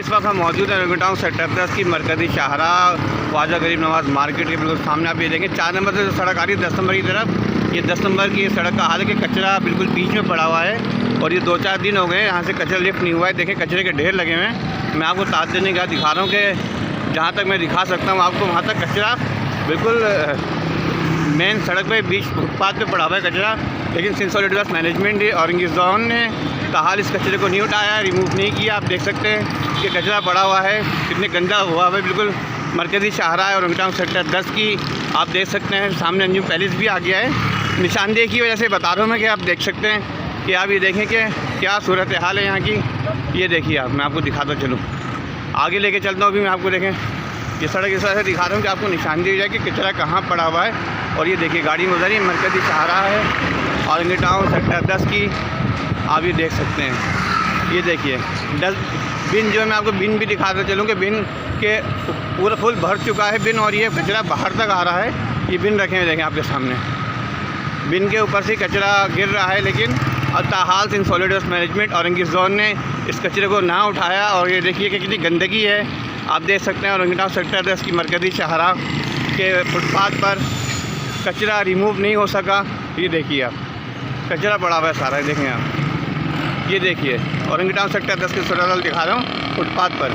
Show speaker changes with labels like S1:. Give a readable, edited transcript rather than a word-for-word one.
S1: इस वक्त हम मौजूद हैं औरंगी टाउन सेक्टर 10 की मरकज़ी शाहराह ख्वाजा गरीब नवाज़ मार्केट के बिल्कुल सामने। आप ये देखें 4 नंबर से जो सड़क आ रही है 10 नंबर की तरफ, ये 10 नंबर की सड़क का हाल है कि कचरा बिल्कुल बीच में पड़ा हुआ है और ये 2-4 दिन हो गए यहाँ से कचरा लिफ्ट नहीं हुआ है। देखें कचरे के ढेर लगे हुए हैं। मैं आपको ताज़ देने का दिखा रहा हूँ कि जहाँ तक मैं दिखा सकता हूँ आपको, वहाँ तक कचरा बिल्कुल मेन सड़क पे बीच फुटपाथ पे पड़ा हुआ है कचरा। लेकिन Sindh solid waste management Orangi zone ने ताहाल इस कचरे को नहीं उठाया, रिमूव नहीं किया। आप देख सकते हैं कि कचरा पड़ा हुआ है, कितने गंदा हुआ है। बिल्कुल मरकज़ी शाहराह है औरंगी टाउन सेक्टर 10 की। आप देख सकते हैं सामने न्यू पैलेस भी आ गया है। निशानदेही की वजह से बता रहा हूँ मैं कि आप देख सकते हैं कि आप ये देखें कि क्या सूरत हाल है यहाँ की। ये देखिए आप, मैं आपको दिखाता चलूँ, आगे लेके चलता हूँ। अभी मैं आपको देखें ये सड़क इस तरह से दिखा रहा हूँ कि आपको निशानदेही हो जाए कि कचरा कहाँ पड़ा हुआ है। और ये देखिए गाड़ी में उधर ही मरकज़ी शाहराह है औरंगी टाउन सेक्टर 10 की। आप ये देख सकते हैं, ये देखिए बिन जो है, मैं आपको बिन भी दिखाता चलूँ कि बिन के पूरा फुल भर चुका है बिन, और ये कचरा बाहर तक आ रहा है। ये बिन रखे हुए देखें आपके सामने, बिन के ऊपर से कचरा गिर रहा है। लेकिन अब ताहाल Sindh solid waste management Orangi zone ने इस कचरे को ना उठाया। और ये देखिए कि कितनी गंदगी है। आप देख सकते हैं औरंगी टाउन सेक्टर 10 की मरकज़ी शाहराह के फुटपाथ पर कचरा रिमूव नहीं हो सका। ये देखिए आप, कचरा पड़ा हुआ है सारा, देखें आप। ये देखिए औरंगी टाउन सेक्टर 10 के सूरत हाल दिखा रहा हूँ फुटपाथ पर।